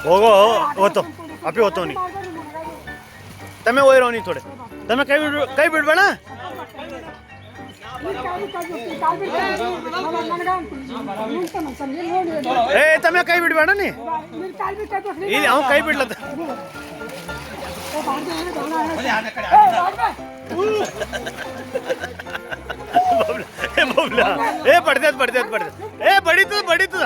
ಹೋಗೋ ಹೋಗ್ತು ಅಪ್ಪಿ ಹೋಗ್ತವ ನೀ ತಮ್ಮೆ ಹೋಯ್ರೋ ನೀ ಥೋಡೆ ತಮ್ಮೆ ಕೈ ಬಿಡ್ಬೇಡ ಏ ತಮ್ಮೆ ಕೈ ಬಿಡ್ಬೇಡ ನೀ ಇಲ್ಲಿ ಅವ್ನು ಕೈ ಬಿಡ್ಲತ್ತ ಏ ಬಡ್ದೇದ್ ಏ ಬಡೀತದ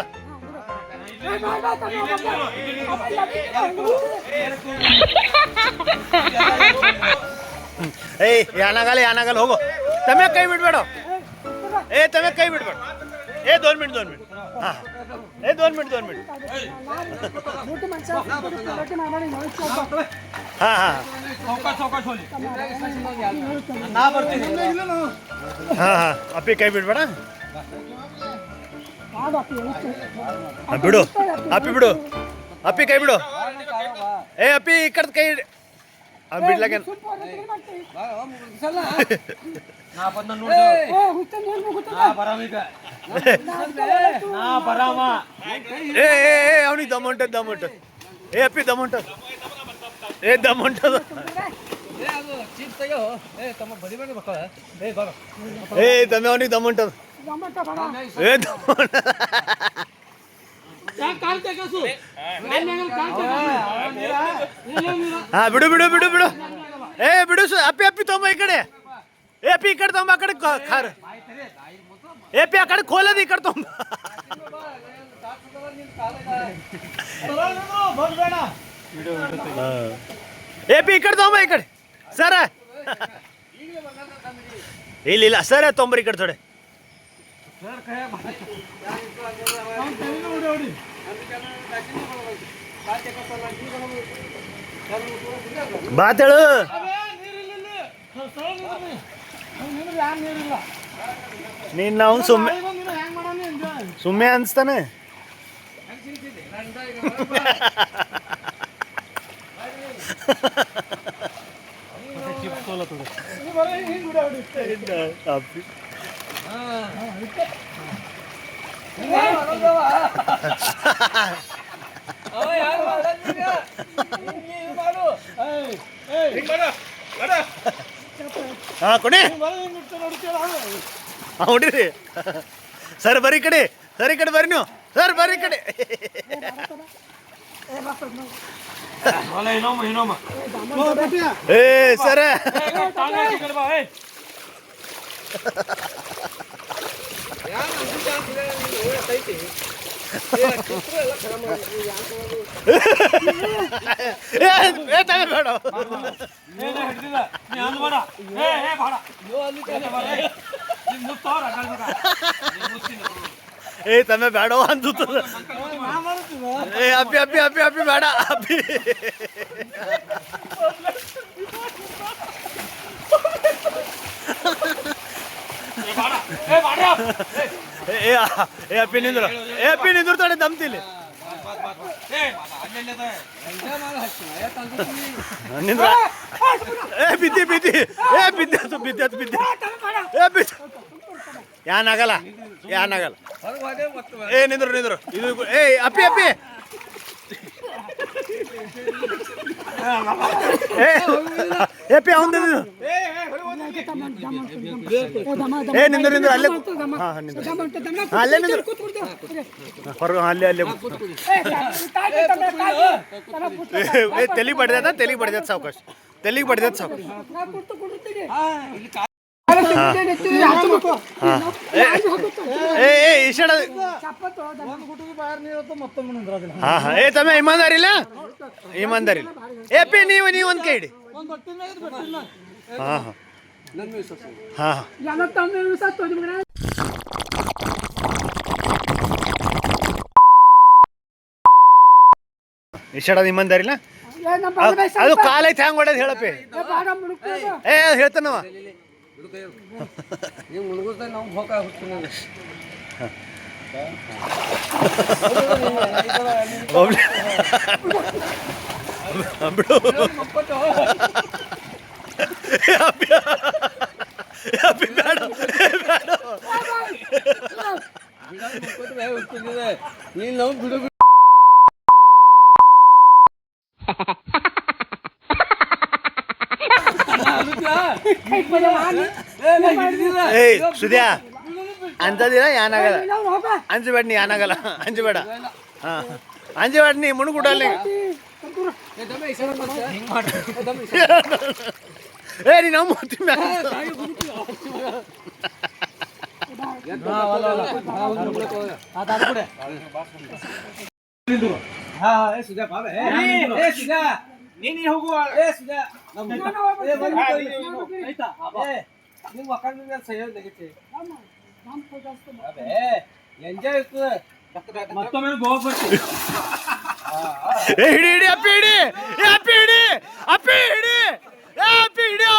ಏಯ್ ಯಾನಾಗಲ್ಲ ಹೋಗು ತಮ್ಮೆ ಕೈ ಬಿಡ್ಬೇಡ ಏ ತಮ್ಮೆ ಕೈ ಬಿಡ್ಬೇಡ ಏ 2 ಮಿನಿಟ್ ಹಾಂ ಏ 2 ಮಿನಿಟ್ ಹಾಂ ಹಾಂ ಅಪ್ಪಿ ಕೈ ಬಿಡ್ಬೇಡ ಬಿಡು ಅಪ್ಪಿ ಕೈ ಬಿಡು ಏ ಅಪ್ಪಿ ಈ ಕಡೆ ಕೈ ಬಿಡ್ಲಾಕ ಏ ಅವನಿಗೆ ದಮ್ ಏ ಅಪ್ಪಿ ದಮ್ ಏ ತಮ್ಮೆ ಅವನಿಗೆ ದಮ್ ಹೊಂಟದ ಏ ಹಾ ಬಿಡು ಏ ಬಿಡು ಅಪ್ಪಿ ತೊಂಬ ಈ ಕಡೆ ಏ ಅಪ್ಪಿ ಈ ಕಡೆ ತೊಂಬ ಆ ಕಡೆ ಖಾರ ಏ ಪಿ ಆ ಕಡೆ ಖೋಲದ ಈ ಕಡೆ ತೊಂಬ ಏ ಪಿ ಈ ಕಡೆ ತೊಂಬ ಈ ಕಡೆ ಸರ ಇಲ್ಲ ಸರ ತೊಂಬರಿ ಈ ಕಡೆ ಥೋಡೆ ಬಾತ್ ಹೇಳು ನೀನ್ ನಾವು ಸುಮ್ಮನೆ ಅನ್ಸ್ತಾನೆ ಹಾ ಕೊಡಿ ಹೊಡಿರಿ ಸರ್ ಬರೀ ಕಡೆ ಬರ್ರಿ ನೀವು ಸರ್ ಬರ್ರಿ ಕಡೆ ಏ ಸರ ಏ ತಮ್ಮೆ ಬೇಡ ಅನ್ಸುತ್ತದ ಏ ಅಪ್ಪಿ ಬೇಡ ಅಪ್ಪಿ ಏ ಅಪ್ಪಿ ನಿಂದ್ರು ತಡೆ ದಮ್ತಿಲಿ ನಿಂದ್ರ ಏ ಬಿದ್ದಿ ಯಾನಾಗಲ್ಲ ಏ ನಿಂದ್ರು ಇದು ಏ ಅಪ್ಪಿ ಏ ಪಿ ಅವನ್ ಏ ನಿಂದ್ರು ಅಲ್ಲೇ ಅಲ್ಲೇ ನಿಂದ್ರು ಹೊರ ಅಲ್ಲೇ ತೆಲಿಗೆ ಬಡ್ದೈತೆ ಸಾವಕಾಶ ಏ ತಮ್ಮ ಇಮಾನ್ದಾರಿಲ್ಲ ಏ ಪಿ ನೀವು ಒಂದು ಕೈ ಇಡಿ ಇಷ್ಟದ ಇಮಾನ್ದಾರಿಲ್ಲ ಅದು ಕಾಲೈತೆ ಹ್ಯಾಂಗ ಹೊಡೆದ್ ಹೇಳಪ್ಪಿ ಏ ಹೇಳ್ತಾನವ सुद्या अंजा दिला या नागाला अंजू वाटणी या नागाला अंजू बेडा हा अंजू वाटणी म्हणून कुठाले ए ना मोती ನೀನು ಹೋಗುವ ಮತ್ತೊಮ್ಮೆ ಗೋವಾ ಬರ್ತೀವಿ ಹಿಡಿ ಹಿಡಿ ಅಪ್ಪಿ ಹಿಡಿ ಅಪ್ಪಿ ಹಿಡಿ ಅಪ್ಪಿ ಹಿಡಿ ಅಪ್ಪಿ ಹಿಡಿಯೋ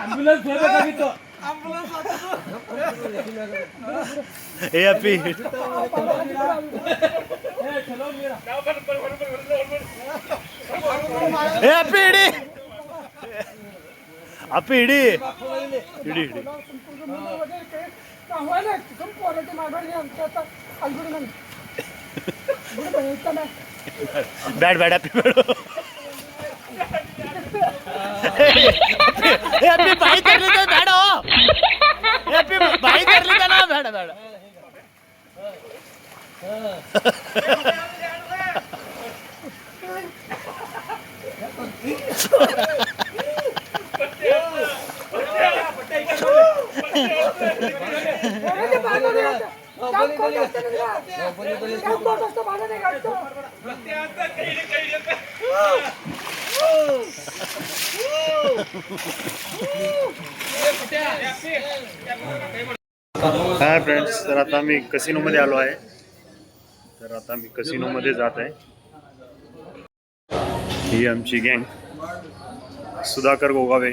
ಆಂಬ್ಯುಲೆನ್ಸ್ ಬೇಕಾಗಿತ್ತು ए अप्पी ए अप्पी हिडी अप्पी हिडी हिडी हिडी बैठ बैठ अप्पी बैठो ए अप्पी भाई कर लेते बैठो ए अप्पी भाई कर लेते ना बैठ बैठ हाय फ्रेंड्स, तर आता मी कसिनोमध्ये आलो आहे. तर आता मी कसिनोमध्ये जात आहे. ही आमची गँग, सुधाकर गोगावे,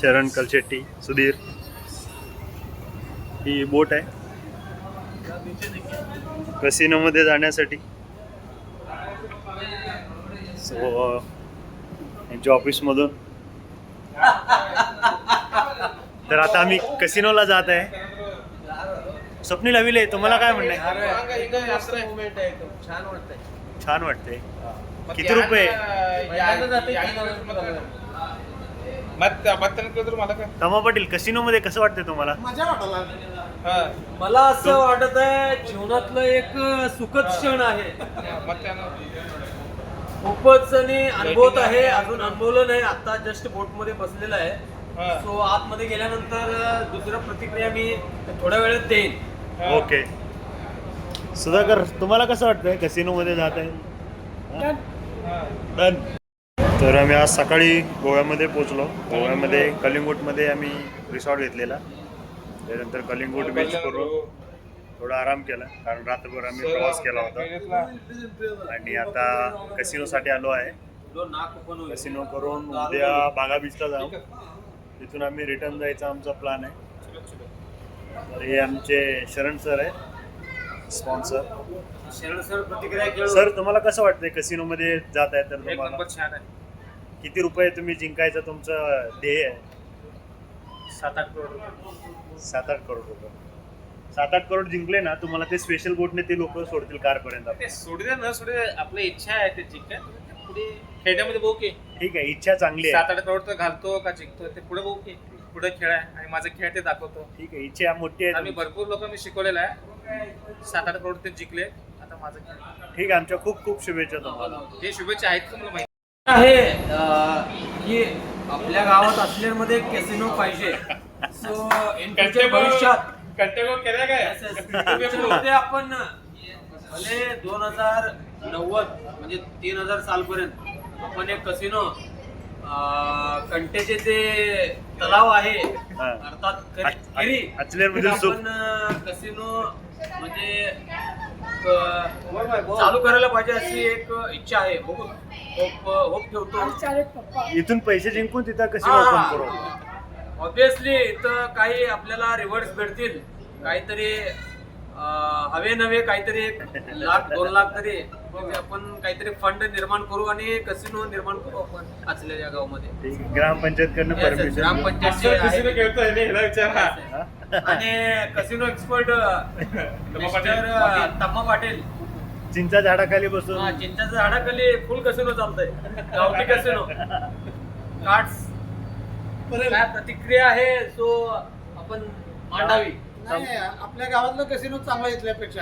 शरण कलशेट्टी, सुधीर. ही बोट आहे कसिनोमध्ये जाण्यासाठी. सो यांच्या ऑफिसमधून तर आता आम्ही कसिनोला जात आहे. स्वप्नील अविले, तुम्हाला काय म्हणणं आहे? छान वाटतंय. किती रुपये? तमा पाटील, कसिनोमध्ये कसं वाटतंय तुम्हाला? मला असं वाटत आहे जीवनातलं एक सुखद क्षण आहे. खूपच अनुभवत आहे, अजून अनुभवलं नाही. आता जस्ट बोट मध्ये बसलेला आहे. सो आतमध्ये गेल्यानंतर दुसऱ्या प्रतिक्रिया मी थोड्या वेळात देईन. ओके. सुधाकर, तुम्हाला कसं वाटतंय कसिनोमध्ये जात आहे? डन. तर आम्ही आज सकाळी गोव्यामध्ये पोचलो. गोव्यामध्ये कलिंगूटमध्ये आम्ही रिसॉर्ट घेतलेला. त्यानंतर कलिंगूट बीच करून थोडा आराम केला, कारण रात्रभर आम्ही प्रवास केला होता. आणि आता कसिनोसाठी आलो आहे. कसिनो करून उद्या बागा बीचला जाऊ. तिथून आम्ही रिटर्न जायचा आमचा प्लॅन आहे. तर हे आमचे शरण सर आहे, स्पॉन्सर. शरण सर, प्रतिक्रिया सर, तुम्हाला कसं वाटतंय कसिनोमध्ये जात आहे? तर तुम्हाला छान आहे. किती रुपये तुम्ही जिंकायचं तुमचं ध्येय आहे? 7-8 करोड रुपये. 7-8 करोड रुपये. 7-8 करोड जिंकले ना, तुम्हाला ते स्पेशल बोटने ते लोक सोडतील कारपर्यंत. ते सोडू दे न सोडू दे, आपली इच्छा आहे ते जिंकाय. पुढे खेळण्यामध्ये बघू की. ठीक आहे, इच्छा चांगली आहे. 7-8 करोड तर घालतो का जिंकतो ते पुढे बघू की. पुढे खेळ आहे आणि माझा खेळ ते दाखवतो. ठीक आहे, इच्छा मोठी आहे. आम्ही भरपूर लोक मी शिकवलेला आहे. 7-8 करोड ते जिंकले. आता माझा खेळ. ठीक आहे, आमच्या खूप खूप शुभेच्छा तुम्हाला. हे शुभेच्छा आहेत तुम्हाला माहिती आहे की आपल्या गावात असलेमध्ये कॅसिनो पाहिजे. सो भविष्यात ते आपण भले 2090 म्हणजे 3000 सालपर्यंत आपण एक कसिनो कंटेचे जे तलाव आहे अर्थात केरी आपण कसिनो म्हणजे चालू करायला पाहिजे अशी एक इच्छा आहे. होप ठेवतो. इथून पैसे जिंकून तिथं कसिनो ओपन करू. ऑब्विसली इथं काही आपल्याला रिवॉर्ड्स भेटतील. काहीतरी हवे नवे काहीतरी 1-2 लाख तरी म्हणजे आपण काहीतरी फंड निर्माण करू आणि कसिनो निर्माण करू आपण असलेल्या गावामध्ये. ठीक आहे. ग्रामपंचायतकडनं Yes, yes. परमिशन ग्रामपंचायतचे आहे. आणि कसिनो एक्सपर्ट तम्मा पाटील चिंचा झाडाखाली बसून चिंचाच्या झाडाखाली फुल कसिनो चालतंय. गावठी कसिनो कार्ड्स काय प्रतिक्रिया आहे सो आपण मांडावी. नाही, आपल्या गावातलं कसिनो चांगला इथल्यापेक्षा.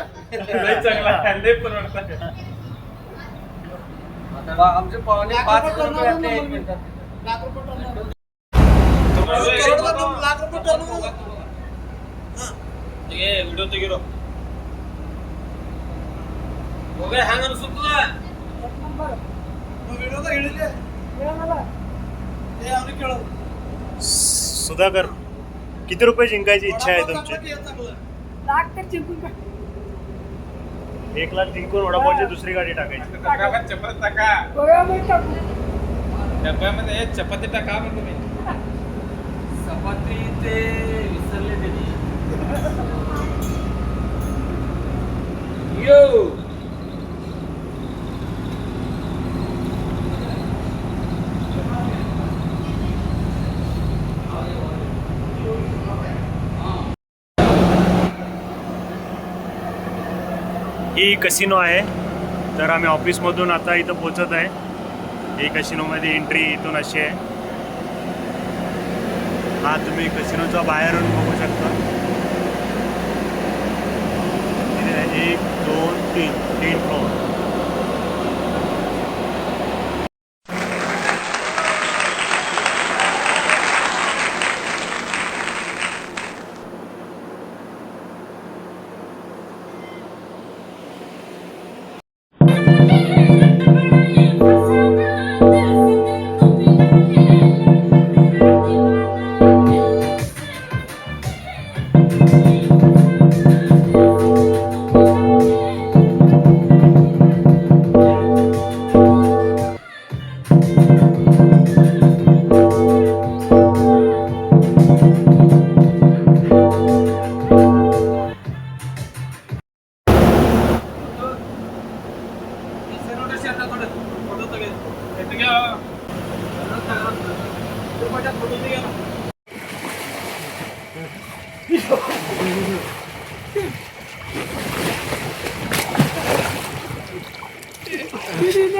आमचे पाहुणे लाख रुपये turnover लाख रुपये turnover. लाख रुपये turnover. व्हिडिओ तो गेलो वगैरे हँग सुटला व्हिडिओ तर गेलेले. हे आम्ही खेळू. सुधाकर किती रुपये जिंकायची इच्छा आहे तुमची? लाख तर जिंकून का? 1 लाख जिंकून वडापावची दुसरी गाडी टाकायची. गोव्यामध्ये टाकू. डब्यामध्ये चपाती टाका म्हणतो मी. चपाती ते विसरले त्यांनी. यो ही कसिनो आहे. तर आम्ही ऑफिसमधून आता इथं पोहोचत आहे. ही कसिनोमध्ये एंट्री इथून अशी आहे. हा तुम्ही कसिनोचा बाहेरून बघू शकता. 1 2 3 फ्लोर.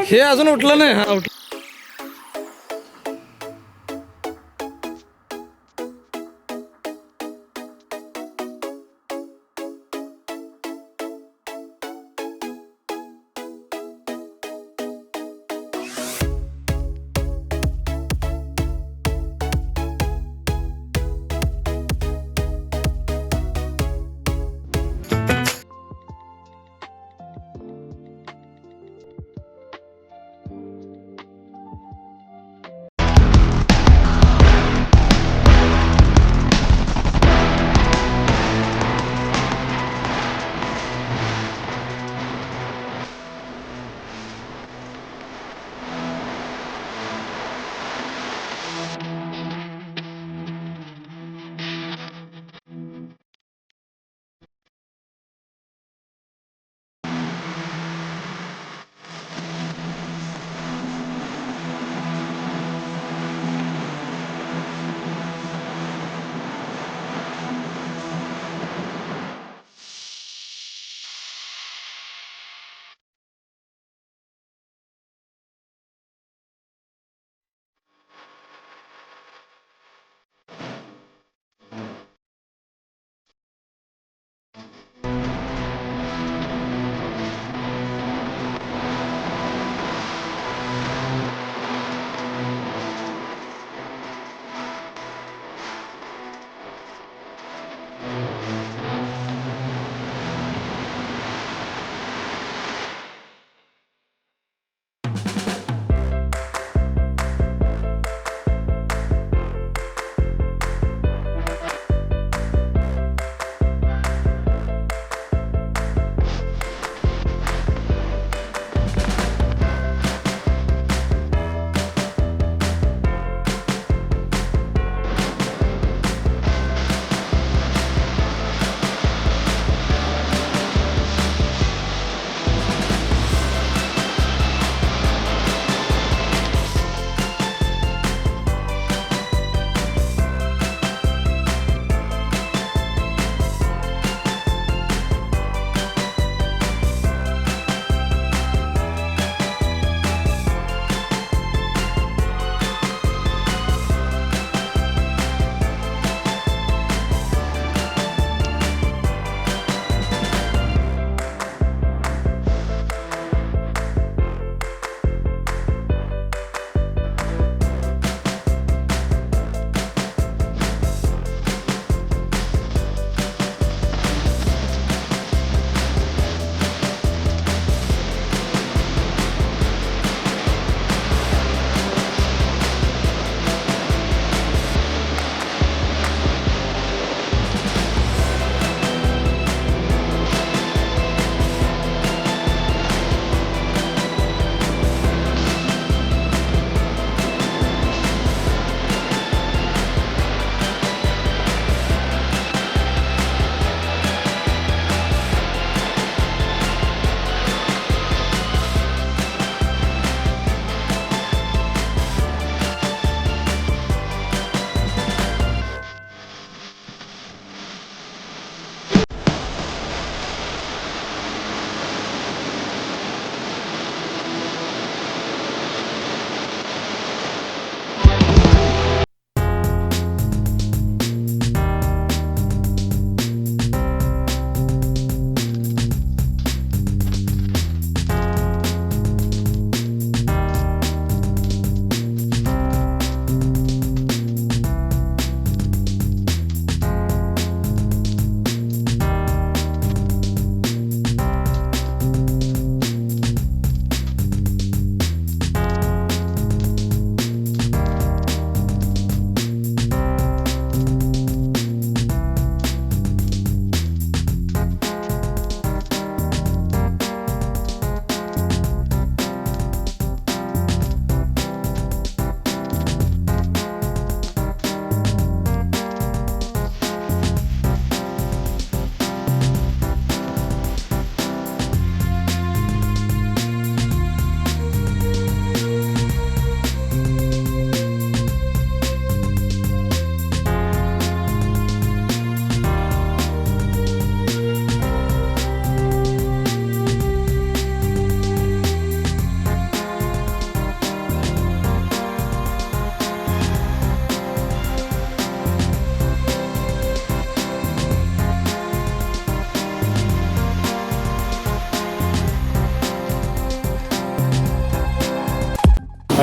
हे अजून उठलं नाही. हा उठलं.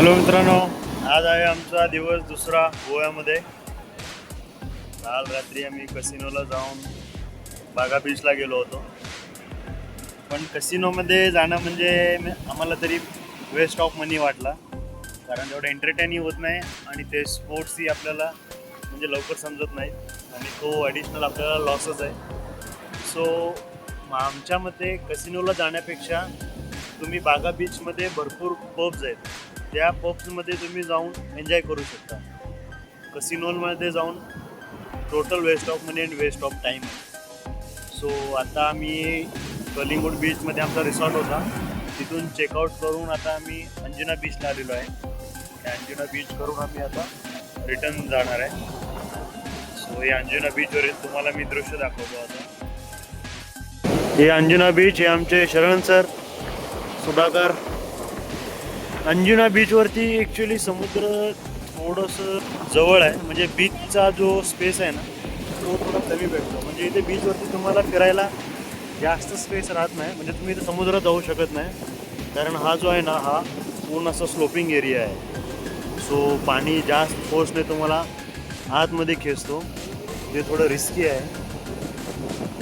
हॅलो मित्रांनो, आज आहे आमचा दिवस दुसरा गोव्यामध्ये. काल रात्री आम्ही कसिनोला जाऊन बागा बीचला गेलो होतो. पण कसिनोमध्ये जाणं म्हणजे आम्हाला तरी वेस्ट ऑफ मनी वाटला, कारण तेवढं एंटरटेनही होत नाही आणि ते स्पोर्ट्सही आपल्याला म्हणजे लवकर समजत नाही आणि तो ॲडिशनल आपल्याला लॉसच आहे. सो आमच्या मते कसिनोला जाण्यापेक्षा तुम्ही बागा बीचमध्ये भरपूर पब्स आहेत, त्या पब्समध्ये तुम्ही जाऊन एन्जॉय करू शकता. कसिनोमध्ये जाऊन total waste of money and waste of time. So आता आम्ही कलिंगूट बीचमध्ये आमचा रिसॉर्ट होता, तिथून चेकआउट करून आता आम्ही अंजुना बीचला आलेलो आहे. त्या अंजुना बीच करून आम्ही आता रिटर्न जाणार आहे. सो हे अंजुना बीचवरील तुम्हाला मी दृश्य दाखवतो आता. हे अंजुना बीच, हे आमचे शरण सर सुधाकर. अंजुना बीचवरती ॲक्च्युली समुद्र थोडंसं जवळ आहे, म्हणजे बीचचा जो स्पेस आहे ना तो थोडा कमी भेटतो. म्हणजे इथे बीचवरती तुम्हाला फिरायला जास्त स्पेस राहत नाही, म्हणजे तुम्ही इथे समुद्रात जाऊ शकत नाही, कारण हा जो आहे ना हा पूर्ण असा स्लोपिंग एरिया आहे. सो पाणी जास्त फोर्सने तुम्हाला आतमध्ये खेचतो, ते थोडं रिस्की आहे.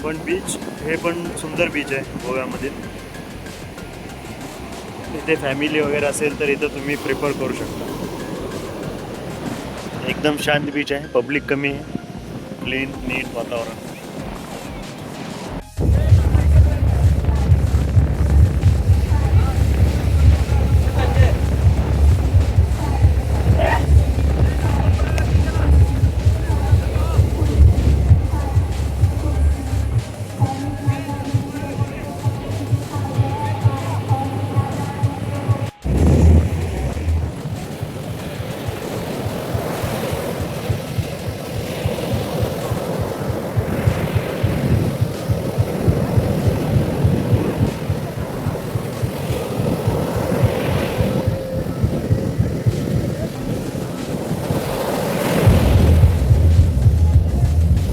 पण बीच हे पण सुंदर बीच आहे गोव्यामध्ये. इथे फॅमिली वगैरे असेल तर इथं तुम्ही प्रिफर करू शकता. एकदम शांत बीच आहे, पब्लिक कमी आहे, क्लीन नीट वातावरण.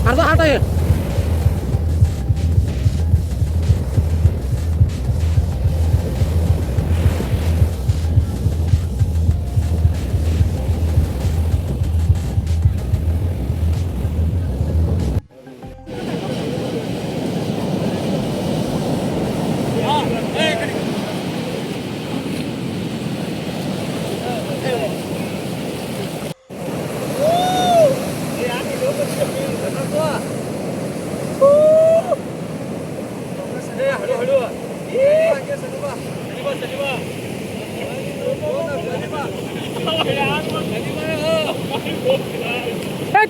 अर्धा हात आहे.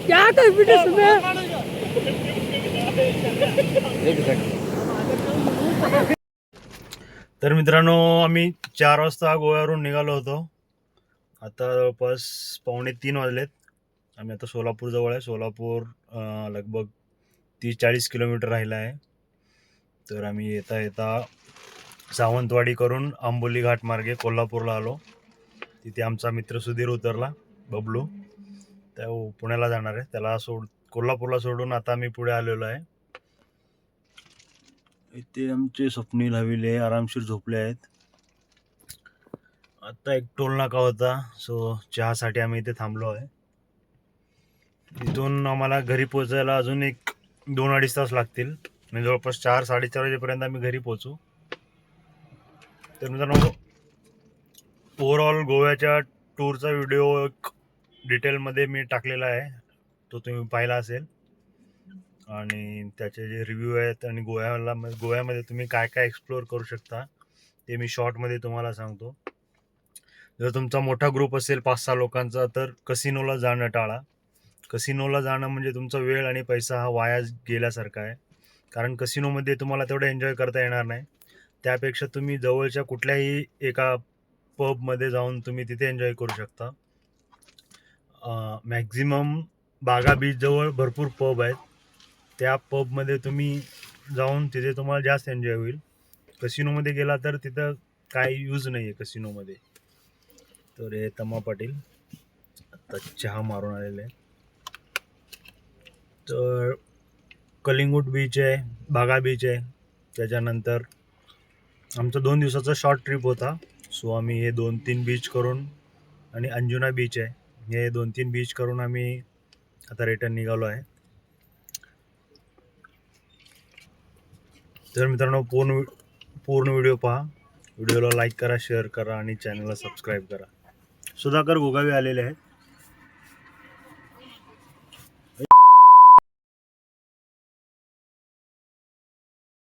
क्या कर वीडियो में तर मित्रांनो, आम्ही 4 वाजता गोव्यावरून निघालो होतो. आता जवळपास 2:45 वाजलेत. आम्ही आता सोलापूर जवळ आहे. सोलापूर लगभग 30-40 किलोमीटर राहिला आहे. तर आम्ही येता येता सावंतवाडी करून आंबोली घाट मार्गे कोल्हापूरला आलो. तिथे आमचा मित्र सुधीर उतरला, बबलू. त्या पुण्याला जाणार आहे, त्याला कोल्हापूरला सोडून आता आम्ही पुढे आलेलो आहे. इथे आमचे स्वप्नील हविले आरामशीर झोपले आहेत. आता एक टोल नाका होता, सो चहासाठी आम्ही इथे थांबलो आहे. इथून आम्हाला घरी पोहोचायला अजून एक 2-2.5 तास लागतील, म्हणजे जवळपास 4-4:30 वाजेपर्यंत आम्ही घरी पोहोचू. तर मित्रांनो, ओव्हरऑल गोव्याच्या टूरचा व्हिडिओ एक डिटेलमध्ये मी टाकलेला आहे, तो तुम्ही पाहिला असेल. आणि त्याचे जे रिव्ह्यू आहेत आणि गोव्यामध्ये तुम्ही काय काय एक्सप्लोअर करू शकता ते मी शॉर्टमध्ये तुम्हाला सांगतो. जर तुमचा मोठा ग्रुप असेल 5-6 लोकांचा, तर कसिनोला जाणं टाळा. कसिनोला जाणं म्हणजे तुमचा वेळ आणि पैसा हा वाया गेल्यासारखा आहे, कारण कसिनोमध्ये तुम्हाला तेवढं एन्जॉय करता येणार नाही. त्यापेक्षा तुम्ही जवळच्या कुठल्याही एका पबमध्ये जाऊन तुम्ही तिथे एन्जॉय करू शकता. मॅक्झिमम बागा बीचजवळ भरपूर पब आहेत, त्या पबमध्ये तुम्ही जाऊन तिथे तुम्हाला जास्त एन्जॉय होईल. कसिनोमध्ये गेला तर तिथं काय यूज नाही आहे कसिनोमध्ये. तर हे तम्मा पाटील आता चहा मारून आलेले आहे. तर कलिंगूट बीच आहे, बागा बीच आहे. त्याच्यानंतर आमचा 2 दिवसाचा शॉर्ट ट्रिप होता, सो आम्ही हे 2-3 बीच करून आणि अंजुना बीच आहे. हे 2-3 बीच करून आम्ही आता रिटर्न निघालो आहे. तर मित्रांनो पूर्ण व्हिडिओ पहा. व्हिडिओला लाईक करा, शेअर करा आणि चॅनलला सबस्क्राईब करा. सुधाकर गोगावे आलेले आहेत.